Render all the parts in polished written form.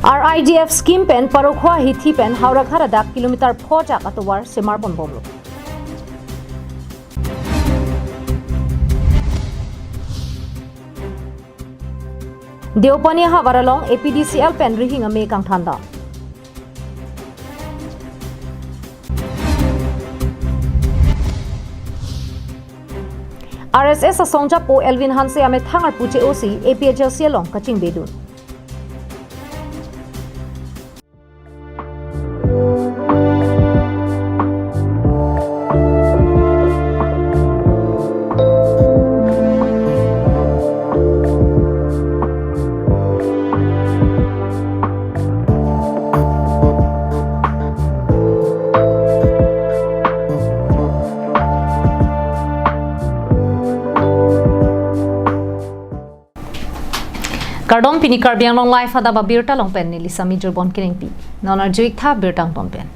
RIDF scheme pen parokhwa hithi pen haurakha Adap kilometer 4 jak atowar semar pon bomlo. Deopani ha waralong APDCL pen rihing ame kang thanda. RSS asongja po Elvin Hanse ame thangar puche osi APHLC long kaching bedun. Kardom pini karbiang long life Adap Abirta long pen ni lisami jurbon kiring pi nonar juik tha Abirta ton pen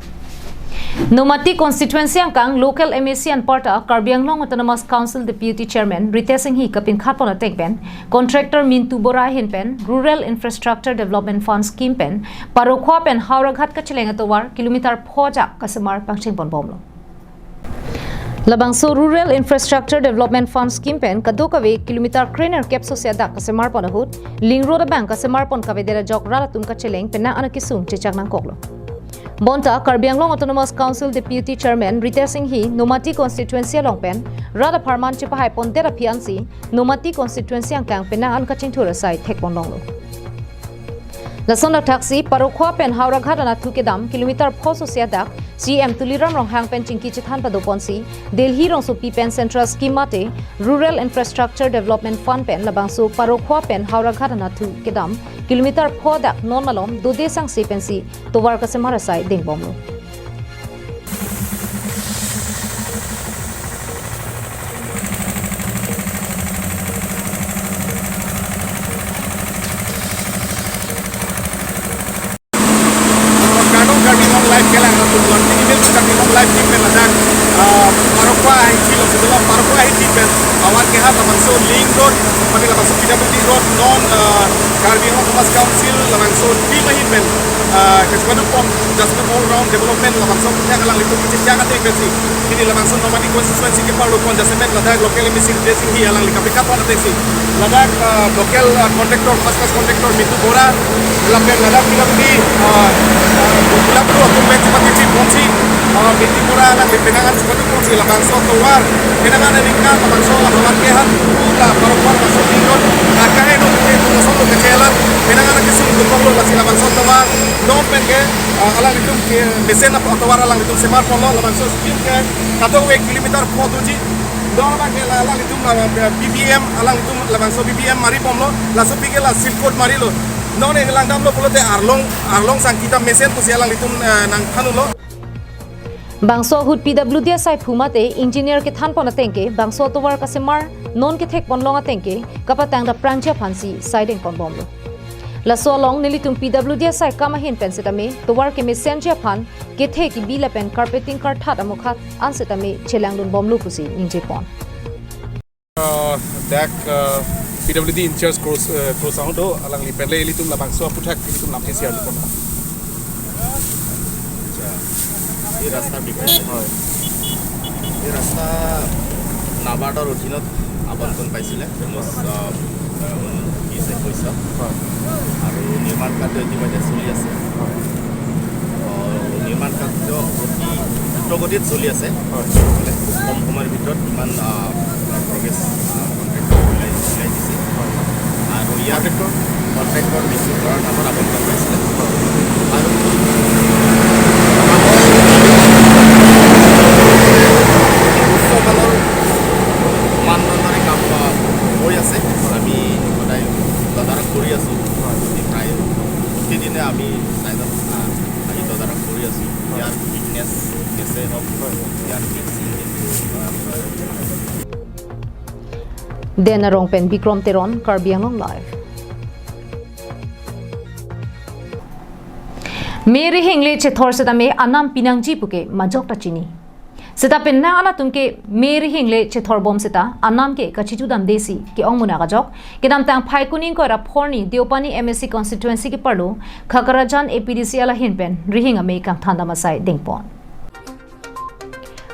Nomati constituency angkang local MAC and parta Karbiang Long Autonomous Council deputy chairman Ritesh Singh hi kapin khatpon atek pen contractor Mintu Bora hin pen rural infrastructure development fund scheme pen parokhwa pen hauraghat ka cheleng atowar kilometer 4 jak kasemar pangcheng pon bomlo Labangso Rural Infrastructure Development Fund Scheme pen kadokawe kilometer craner capso seda kasemar pon ahut ling road bank kasemar pon kavedera jok ralatum ka cheleng penang anakisung chechak nang koklo Bonta Karbiang Long Autonomous Council deputy chairman Ritesh Singh hi Nomati constituency long pen rada farman chipahai pon tera piansi Nomati constituency angkang penang an kaching thura sai thekpon longlo Lasona taxi parokhwa pen hauraghat ana thukedam kilometer 4 seda CM Tuliram rong hang pen chingki chithan padoponsi Delhi rong so pen central scheme mate rural infrastructure development fund pen labangso parokhwa pen hauraghat ana thukedam kilometer 4 dak non malom do desang se pensi towar kasemara sai dengbomlo Council lamangso di mahipen kesempatan pom jasper all round development lamangso punya kalang litu kecil ate besi ini lamangso nomadi constituency ke paru pon jasement ladak local emisi dressing hi alang likapikat wan ateksi ladak local contractor first contractor Mintu Bora ladak kilabudi kilabdu aku pen seperti di ponsi Mintu Bora alang lipenangan seperti ponsi lamangso towar kenangan nikah lamangso lawan kehan la paru-paru masuk tinggal akae no itu solo kecelan kenangan kisung tukolo la sila bangso towar no penge alang itu mesen apa towar alang itu semar polo la bangso skin ke kato we kilometer 4 tuji do bangke la alang itu BBM alang itu la bangso BBM mari pomlo la so pike la silkot mari lo no ne lang dam lo polote arlong sang kita mesen tu alang itu nang thanu lo Bangso hut PWD sai phumate engineer ke than pona tengke bangso towar kasemar non ke thek pon longa tengke kapatang da pranja phansi siding pon bomlo la so long nilitum PWD sai kamahin pensetame towar ke messenger phan ke the ki bila pen carpeting kar that amukhat ansetame chelanglun bomlo pusi ninje pon dak PWD in charge cross sound alang li penle litum la bangso puthak litum lam TCR pon ये रास्ता बिकल ये रास्ता नाबार्डर अधीनत आबंटन पाइছিলে ইসে পইচা আৰু নিৰ্মাণ কাৰ্য ইতিমধ্যে চলি আছে নিৰ্মাণ কাৰ্য অতি দ্ৰুতগতিত চলি আছে মানে খুব কম সময়ৰ ভিতৰত ইমান প্ৰগ্ৰেছ ওলাই দিছে আৰু ইয়াৰ কন্ট্ৰেক্টৰ বিশুদ্ধৰ নামত আবণ্টন পাইছিলে আৰু মানদণ্ডৰে কাম কৰি আছে আমি সদায় তদাৰক কৰি আছোঁ প্ৰায় প্ৰতিদিনে আমি চাইডত আহি তদাৰক কৰি আছোঁ ইয়াৰ ফিটনেছ কেছে হওক ইয়াৰ fixing Denarong pen Bikrom Teron Karbiang Long Live Meri hingle che thor sedame anam pinangji puke majok ta chini Sita penna ana tumke meri hingle chethor bom sita anam ke kachitu dam desi ke ongmuna ga jok kedam tang phai kuning ko ra phorni Deopani MSC constituency ke parlo khakarajan APDC ala hinpen rihinga me kang thanda masai dingpon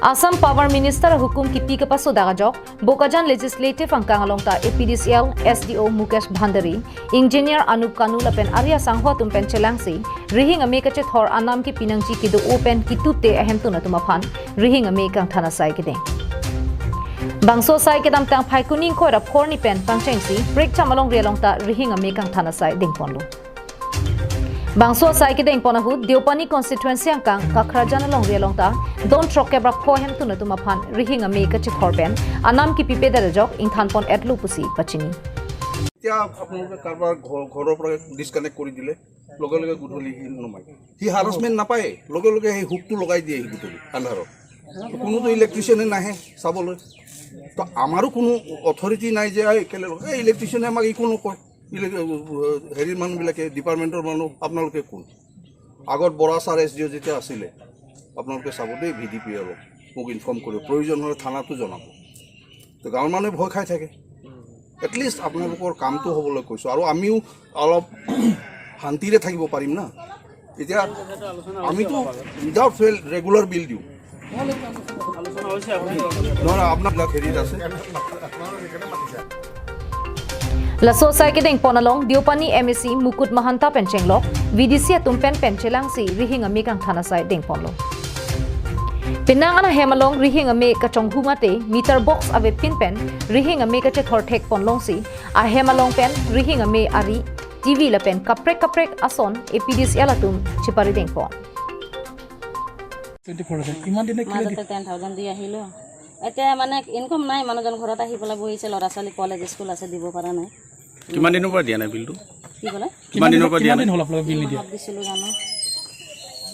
Assam Power Minister hukum ki pi ka paso daga jok Bokajan Legislative angkang alongta APDCL SDO Mukesh Bhandari Engineer Anup Kanu lapen Arya Sanghwa tumpen chelangsi Rihing ame ka chethor anam ki pinangji ki do open ki tutte ahem tuna tumaphan Rihing ame kang thana sai ki ding Bangso sai ke dam tang phai kuning ko ra phorni pen pangchengsi break chamalong relongta Rihing ame kang thana sai dingpon lo Bangso sai ke ding pona hu Deopani constituency angkang kakhrajan along relongta don't trok ke bra pho hem tuna tumaphan Rihing ame ka chethor pen anam ki pipe da jok ingthan pon etlu pusi pachini এতিয়া আপোনালোকে কাৰোবাৰ ঘৰৰ পৰা disconnect কৰি দিলে লগে লগে গধূলি নমাই সি হাৰাছমেণ্ট নাপায় লগে লগে সেই হুকটো লগাই দিয়ে সি গধূলি আন্ধাৰত কোনোতো ইলেক্ট্ৰিচিয়ানে নাহে চাবলৈ তো আমাৰো কোনো অথৰিটি নাই যে একেলগে এই ইলেক্ট্ৰিচিয়ানে আমাক একো নকয় হেৰিৰ মানুহবিলাকে ডিপাৰ্টমেণ্টৰ মানুহ আপোনালোকে কোন আগত বৰা ছাৰ SDO যেতিয়া আছিলে আপোনালোকে চাব দেই VDP অলপ মোক ইনফৰ্ম কৰিব প্ৰয়োজন হ'লে থানাটো জনাব তো গাঁৱৰ মানুহে ভয় খাই থাকে এটলিষ্ট আপোনালোকৰ কামটো হ'বলৈ কৈছোঁ আৰু আমিও অলপ শান্তিৰে থাকিব পাৰিম না এতিয়া আমিতো উইদাউট ফেল ৰেগুলাৰ বিল দিওঁ নহয় আপোনাক হেৰিত আছে Laso sai ke ding ponalong Deopani MSC Mukut Mahanta penchenglo VDC tumpen penchelangsi Rihing ame kang thana sai ding ponlo Pinang ana hemalong Rihing ame ka chonghumate meter box ave pin pen Rihing ame ka chethor thek ponlong si a hemalong pen Rihing ame ari TV la pen kaprek ason APDC alatum chipari ding pon 24,000 ইমান দিনে কি 10,000 দি আহিলো এতিয়া মানে income নাই মানুহজন ঘৰত আহি পেলাই বহিছে ল'ৰা ছোৱালী কলেজ স্কুল আছে দিব পৰা নাই কিমান দিনৰ পৰা দিয়া নাই বিলটো কি ক'লে কিমান দিনৰ পৰা দিয়া কিমান দিন হ'ল আপোনালোকে বিল নিদিয়া দিছিলো জানো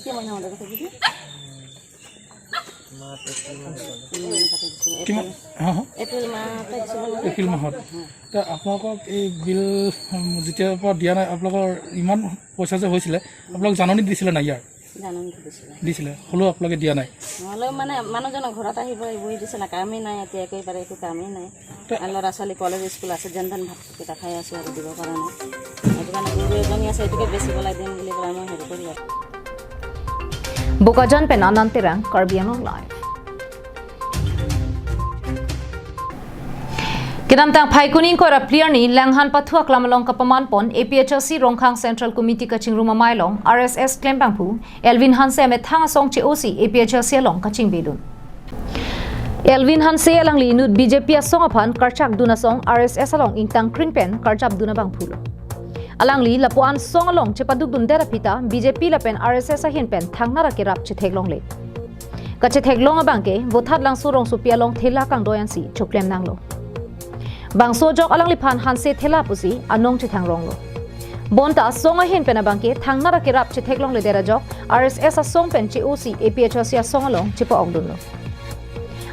কি মানে আমাদের কথা কি কিমান এপ্ৰিল মাহত আপোনালোকক এই বিল যেতিয়াৰ পৰা দিয়া নাই আপোনালোকৰ ইমান পইচা যে হৈছিলে আপোনালোক জাননী দিছিলে নাই ইয়াৰ দিছিলে হ'লেও আপোনালোকে দিয়া নাই হ'লেও মানে মানুহজনৰ ঘৰত আহিব বহি দিছিলে কামেই নাই এতিয়া একেবাৰে একো কামেই নাই ল'ৰা ছোৱালী কলেজ স্কুল আছে যেন তেন ভাতকেইটা খাই আছোঁ আৰু দিব পৰা নাই সেইটো কাৰণে গৰু এজনী আছে এইটোকে বেছি পেলাই দিম বুলি পেলাই মই হেৰি কৰি আছোঁ Bokajan penanan terang Karbiano live Kedam tang phai kuning ko ra clear ni langhan pathua klamalong kapaman pon APHRC Rongkhang Central Committee kaching ruma mailong RSS klembang phu Elvin Hanse me thanga song che OC APHRC long kaching bedun Elvin Hanse alang li nud BJP asong aphan karchak duna song RSS along ingtang kring pen karchap duna bang phulo alang li lapuan song along che paduk dun dera pita BJP la pen RSS a hin pen thangna ra ke rap che theklong le ka che theklong abangke vothat lang surong su pia long thela kang doyan si choklem nanglo Bangso jok alang lipan hanse thela pusi anong che thangrong lo bonta songa hin pena bangke thangna ra ke rap che theklong le dera jok RSS a song pen che OC APHRC a song along che pa ogdun lo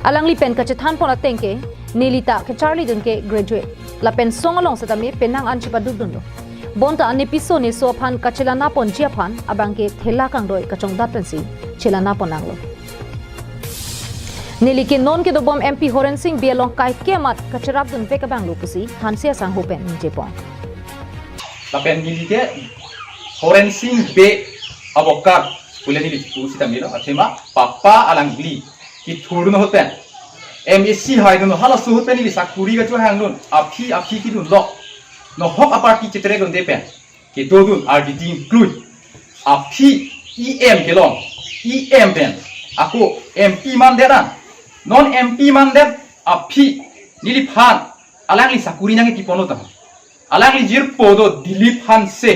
alang li pen ka che than pona tengke nilita ke charlie dun ke graduate la pen song along setami penang an che pa dun lo bonta an episode ni so phan ka chelana pon jia phan abangke thela kang doi ka chong dat pen si chelana ponang lo Nilike non ke dobom MP Horen Singh bialong kai kemat kacharap dun veka bang lupusi hansia sang hopen jepon Lapen nilike Horen Singh be abokat pula ni pusi tamilo athema papa alang gli ki thurun hoten MSC haidun hala su hoten ni sakuri ga chu hangun aphi ki dun lo no hok apart ki chitre gon depen ki dodun RDD include aphi EM kelong EM pen aku MP man deran non MP mandet api niliphan alang li sakuri nange tipono ta alang li jir podo diliphan se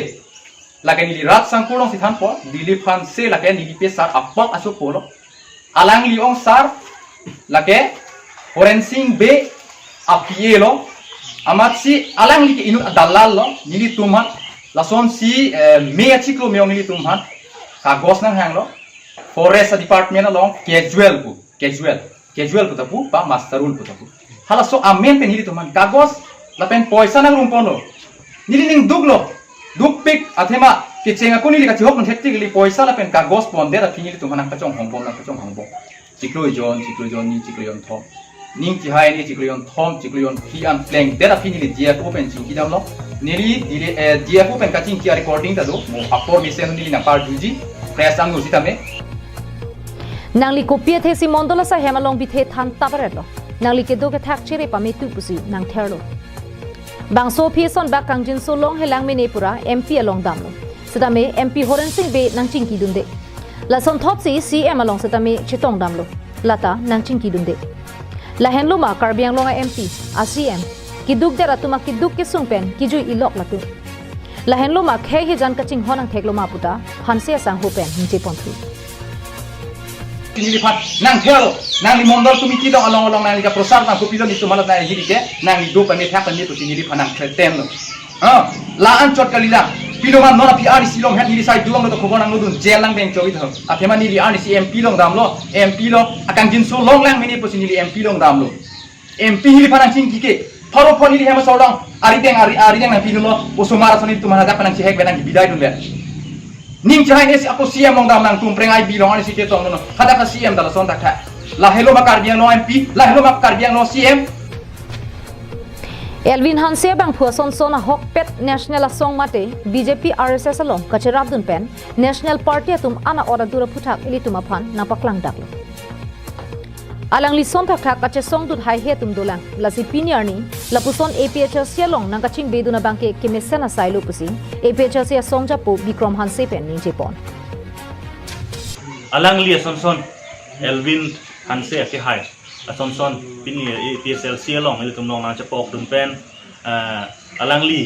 lage nili rat sangkurong si than po diliphan se lage nili pe sar apak aso polo alang li ong sar lage Horen Singh be apielo amat si alang li ke inu dalal lo nili tuman lason si me achiklo meong nili tuman kagos nang hang lo forest department along casual putapu pa masterun putapu hala so amen pen hili tuman kagos la pen poisa nang rumpono nili ning duglo dugpik athema kichenga ko nili ka chihok thekti gili poisa la pen kagos ponde ra pinili tuman ka chong hongbom จิกลุยจอนนี่จิกลุยอนทอมนิ่งที่ให้นี่จิกลุยอนทอมจิกลุยอนพี่อันเพลงเดรับพี่นี่เจียผู้เป็นจริงที่ดำเนาะนี่เจียผู้เป็นกระจิงที่รีคอร์ดิ้งแต่ดูโมอัปโหลดมิเซนนี่นักปาร์ดูจีเพรสซังงูสิทำเมนางลิโกเปียเทซิมอนโดลาซาเฮมาลองบิเททันตาบเรดโลนางลิเกโดกะทักเชเรปาเมตุปุซินางเทอร์โลบางโซพีซอนบักกังจินโซลองเฮลังเมเนปุระเอ็มพีอลองดัมโลสตาเมเอ็มพีฮอรันซิงเบนางจิงกีดุนเดลาซอนท็อปซีซีเอ็มอลองสตาเมชิตองดัมโลลาตานางจิงกีดุนเดลาเฮนลูมาคาร์เบียงลองเอ็มพีอาซีเอ็มกิดุกเดรัตุมากิดุกกิซุงเป็นกิจุยอิล็อกลาตุลาเฮนลูมาเคฮิจันกะจิงฮอนังเทกโลมาปุตาฮันเซียสังโฮเป็นหินเจปอนทูIni lipat nang tel nang li mondol tu miti dong along nang li ka prosar nang kopi dong itu malat nang jadi ke nang li do pamit hak pamit tu sini lipat nang tem lo la an chot kalila piloman nona pi ari silong het ni sai duang lo khobon nang nudun jel nang beng chowi tho athema ni li ari si mp long dam lo mp lo akang jin so long lang mini posini li mp long dam lo mp li panang sing kike thoro phoni li hema sodong ari deng nang pinu lo osomara soni tu mana da panang chi hek benang ki bidai dun le ning chai ne si ako CM long dam nang tum preng ai bilong ani si ke tong no kada ka CM dala son takha la hello makar biang no MP la hello makar biang no CM Elvin Hansia bang phuason sona hok pet national song mate BJP RSS along kacharab dun pen national party atum ana ora dura phuthak ilituma phan napaklang daklo alang li son thak kache song dut hai he tum dolang lasi piniar ni lapuson APHS long nang kaching beduna bangke kemesana sailu pusi APHS song japo Bikram Hanse pen ni jepon alang li son Elvin Hanse ake hai son pini APHS long ilitum long na chapok dun pen alang li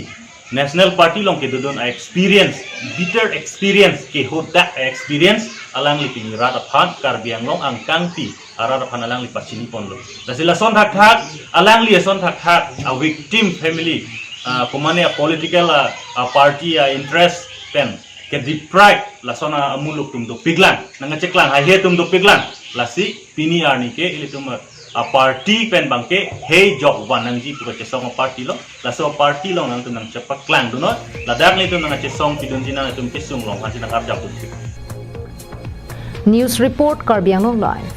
national party long ke dudun experience bitter experience ke hoda experience alang li pini rata phan karbiang long ang kangti arara phan alang li pachini ponlo dasila son thak alang li son thak a victim family komane a political party interest pen ke deprive la sona amuluk tum do piglan nanga cheklang ha he tum do piglan lasi pini arni ke ilitum a party pen bangke hey jok wanang ji puka chesong party lo la so party lo nang tunang cepak klang duno la dak ni tunang chesong pidun jina tum kesung long han sina karja put News report Karbiang Long live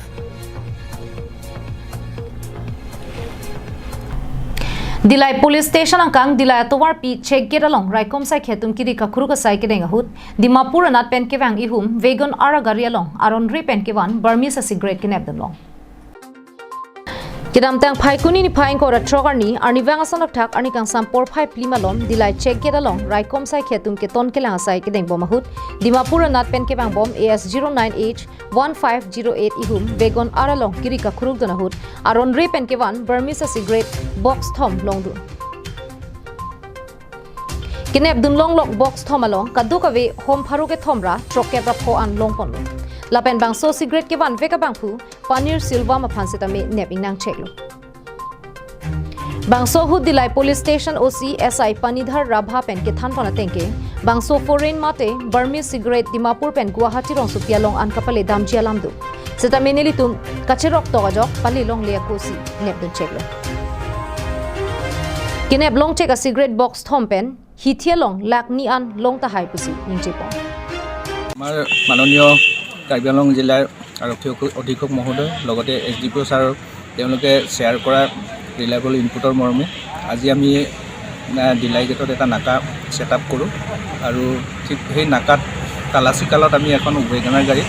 Dilai police station angkang dilai atowar pi check get along raikom sai khetum kiri ka khuru ka sai ke deng ahut dimapur anat pen ke wang ihum vegan ara gari along aron ri pen ke wan burmese cigarette ke nep dan long Kidam tang phai kuni ni phai ko ra trogar ni arni wang asanok thak arni kang sampor phai plimalom dilai check get along raikom sai khetum ke ton ke lang sai ke deng bom ahut dimapur anat pen ke wang bom AS09H1508 ihum vegan ara long kiri ka khuruk dan ahut aron ri pen ke wan burmese cigarette box thom long du kinep dun long lok box thom along kadu ka ve hom pharu ke thomra trok ke pra pho an long pon lo lapen bang so cigarette ke wan veka bang phu panir silva ma phan seta me nep inang check lo bang so hu dilai police station OC SI panidhar rabha pen ke than pana tengke bang so foreign mate burmese cigarette dimapur pen guwahati rong supia long an kapale dam jialam du seta me neli tum kachirok to gajok pali long le kosi nep dun check lo kinep long check a cigarette box thom pen hithia long lak ni an long ta hai pusi ningche pon আমাৰ মাননীয় কাৰ্বি আংলং জিলাৰ আৰক্ষী অধীক্ষক মহোদয় লগতে SDPO sir তেওঁলোকে share কৰা ৰিলায়েবল ইনপুটৰ মৰ্মে আজি আমি ডিলাই গেটত এটা নাকা ছেটআপ কৰোঁ আৰু ঠিক সেই নাকাত তালাচী কালত আমি এখন ৱেগনাৰ গাড়ী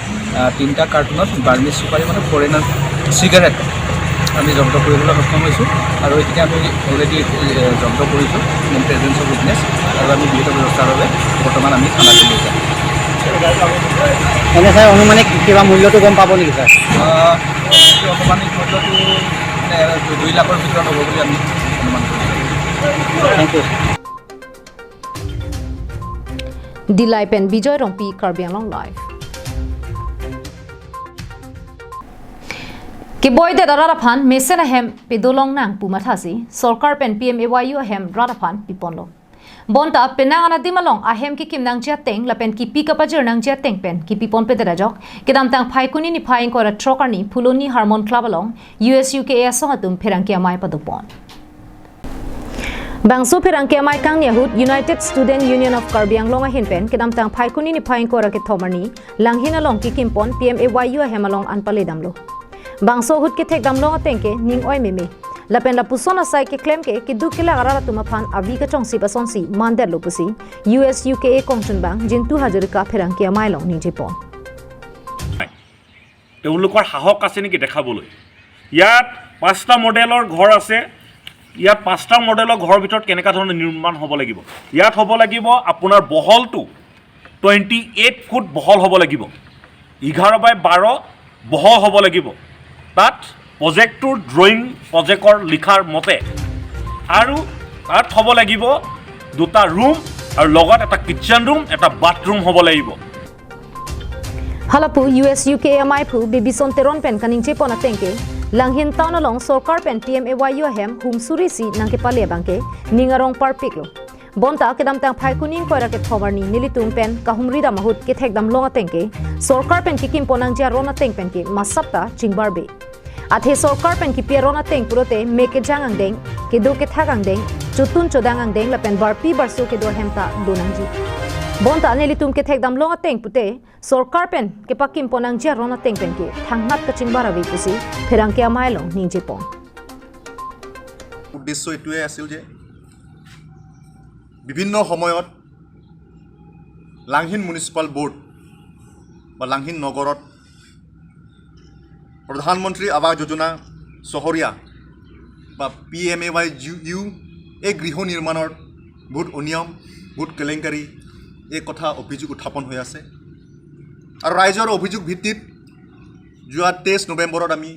3টা কাৰ্টুনত বাৰ্মিজ চুপাৰী মানে ফৰেনাৰ চিগাৰেট আমি জব্দ কৰিবলৈ সক্ষম হৈছোঁ আৰু এতিয়া আমি অলৰেডি জব্দ কৰিছোঁ ইন প্ৰেজেঞ্চ অফ উইটনেছ আৰু আমি বিহিত ব্যৱস্থাৰ বাবে বৰ্তমান আমি থানালৈ লৈ যাম এনে ছাৰ অনুমানিক কিবা মূল্যটো গম পাব নেকি ছাৰ অনুমানিক মূল্যটো 2 লাখৰ ভিতৰত হ'ব বুলি আমি অনুমান কৰিছোঁ thank you Dilai pen Bijoy Rongpi Karbiang Long live Ke boy de daraphan mesena hem pedolong nang pumathasi sarkar pen PMAYU hem radaphan piponlo bonta penang ana dimalong ahem ki kim nang chia teng la pen ki pika pajer nang chia teng pen ki pipon pe darajok kedam tang phai kuni ni phai ko ra trokar ni phuloni harmon club along USUKA song atum pherang ke amai padupon Bangso pherang ke amai kang nyahut United Student Union of Karbiang Long a hin pen kedam tang phai kuni ni phai ko ra ke thomarni langhin along ki kimpon PMAYU hem along an pale damlo bangso hut ke thek dam long atengke ning oi meme lapen la pusona sai ke claim ke ki du kila ara tuma phan avi ka chong si pason si mander lo pusi US UKA kongchun bang jin 2000 ka pherang ke amai long ning jepon তেওঁলোকৰ সাহস আছে নেকি দেখাবলৈ ইয়াত 5টা মডেলৰ ঘৰ আছে ইয়াত 5টা মডেলৰ ঘৰৰ ভিতৰত কেনেকা ধৰণৰ নিৰ্মাণ হ'ব লাগিব ইয়াত হ'ব লাগিব আপোনাৰ বহলটো 28 ফুট বহল হ'ব লাগিব 11/12 বহল হ'ব লাগিব তাত প্ৰজেক্টৰ ড্ৰয়িং প্ৰজেক্টৰ লিখাৰ মতে আৰু তাত হ'ব লাগিব দুটা ৰুম আৰু লগত এটা কিচেন ৰুম এটা বাথৰুম হ'ব লাগিব halapu US UKA amai phu bibison teron pen kaning che pona tengke langhin tawn along sarkar pen TMAYU hem hum surisi nangke pale bangke ningarong par piklo bonta kedam tang phai kuning koira ke thobarni nilitum pen kahumri da mahut ke thekdam longa tengke sarkar pen kikim ponang ja rona teng pen ke masapta chingbarbe athe sarkar pen ki pierona teng purote meke jangang deng ke do ke thagang deng chutun chodang ang deng la pen barpi barsu ke do hemta donangji bonta nelitum ke thekdam longa teng pute sarkar pen ke pakim ponang ja rona teng pen ke thangnat ka chingbara vi pusi pherang ke amai long ningje pon উদ্দেশ্য এটোৱে আছিল যে বিভিন্ন সময়ত Langhin municipal board বা লাংহিন নগৰত প্ৰধানমন্ত্ৰী আৱাস যোজনা চহৰীয়া বা PMAYU এই গৃহ নিৰ্মাণৰ বহুত অনিয়ম বহুত কেলেংকাৰী এই কথা অভিযোগ উত্থাপন হৈ আছে আৰু ৰাইজৰ অভিযোগ ভিত্তিত যোৱা 23 নৱেম্বৰত আমি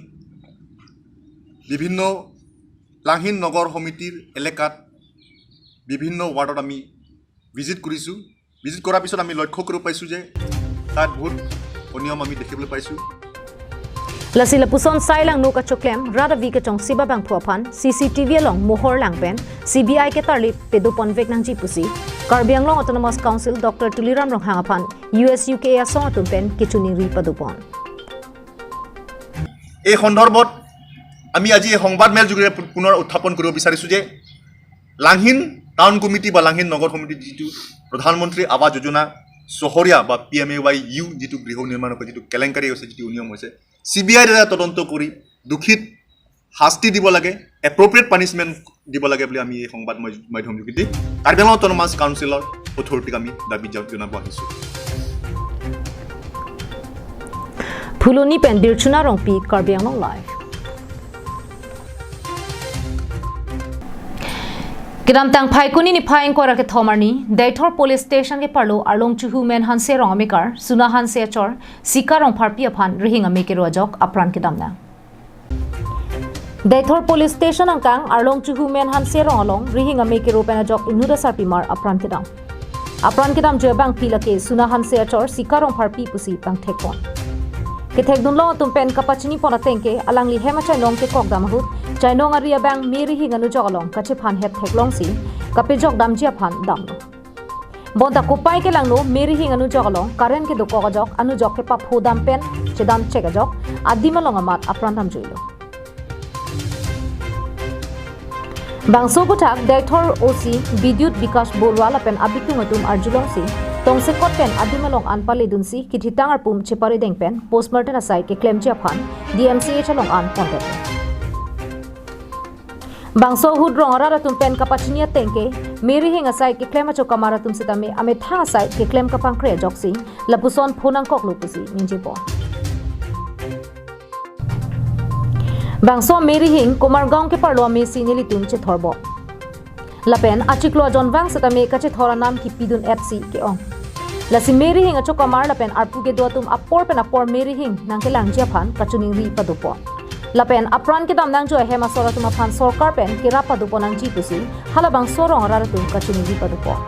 বিভিন্ন লাংহিন নগৰ সমিতিৰ এলেকাত বিভিন্ন ৱাৰ্ডত আমি ভিজিট কৰিছোঁ ভিজিট কৰাৰ পিছত আমি লক্ষ্য কৰিব পাইছোঁ যে তাত বহুত অনিয়ম আমি দেখিবলৈ পাইছোঁ lasila puson sailang no ka choklem rada vi ka chong siba bang phuaphan CCTV long mohor lang pen CBI ke tarli pedupon vek nang ji pusi Karbiang long Autonomous Council Dr. Tuliram rong hangaphan US UKA asong atum pen kichuni ri padupon এই সন্দৰ্ভত আমি আজি সংবাদ মেল যোগে পুনৰ উত্থাপন কৰিব বিচাৰিছোঁ যে লাংহিন টাউন কমিটি বা লাংহিন নগৰ সমিতি যিটো প্ৰধানমন্ত্ৰী আৱাস যোজনা চহৰীয়া বা PMAYU যিটো গৃহ নিৰ্মাণৰ যিটো কেলেংকাৰী হৈছে যিটো নিয়ম হৈছে CBI দ্বাৰা তদন্ত কৰি দুখিত শাস্তি দিব লাগে এপ্ৰপ্ৰিয়েট পানিশমেণ্ট দিব লাগে বুলি আমি এই সংবাদ মাধ্যম যোগেদি কাৰ্বি আংলং অট'নমাছ কাউন্সিলৰ অথৰিটিক আমি দাবী জনাব আহিছোঁ Phuloni pen birchuna rong pi Karbi Anglong live Kidam tang phai kuni ni phai kora ke thomarni Daithor police station ke parlo arlong chuhu men hanse rong amikar suna hanse chor sika rong pharpi aphan rihing amike rojok apran kidam na Daithor police station angkang arlong chuhu men hanse rong along rihing amike ro pen jok inuda sarpimar apran kidam jebang pilake suna hanse chor sika rong pharpi pusi pang thekon Kithek dunlo tum pen kapachini pona tengke alangli hema chainong ke kok damahut chainong aria bang miri hinganu jogalong kache phan het theklong si kape jok dam jia phan damno bonda kupai ke langno miri hinganu jogalong karen ke doko jok anu jok ke pap hodam pen chedam chega jok adima long amat aprandam joilo bangso butak Daithor OC Bidyut Bikash Borwala pen abikungatum arjulong si tongse kot pen adimalong anpale dunsi kithitangar pum chepare deng pen postmortem asai ke claim chia phan DMCH along an contact bangso hudrong ara tum pen kapachnia tengke meri hing asai ke claim acho kamara tum sitame ame tha asai ke claim kapang kre joksi lapuson phonang kok lupusi ninje po bangso meri hing Komargaon ke parlo ame sineli tum che thorbo lapen achiklo jon wang satame kache thora nam ki pidun FC ke ong lasi meri hing acho kamar lapen arpu ke do tum apor pen apor meri hing nangke langjia phan kachuning ri padupo lapen apran ke dam nang jo hema sora tum phan sarkar pen ke ra padupo nang ji pusi hala bang sorong ra tum kachuning ri padupo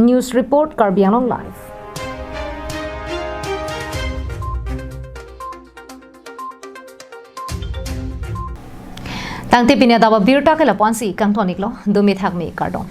News report Karbi Anglong live Tangti pinya dawa Abirta ke lapansi kang tonik lo dumi thak mi kardon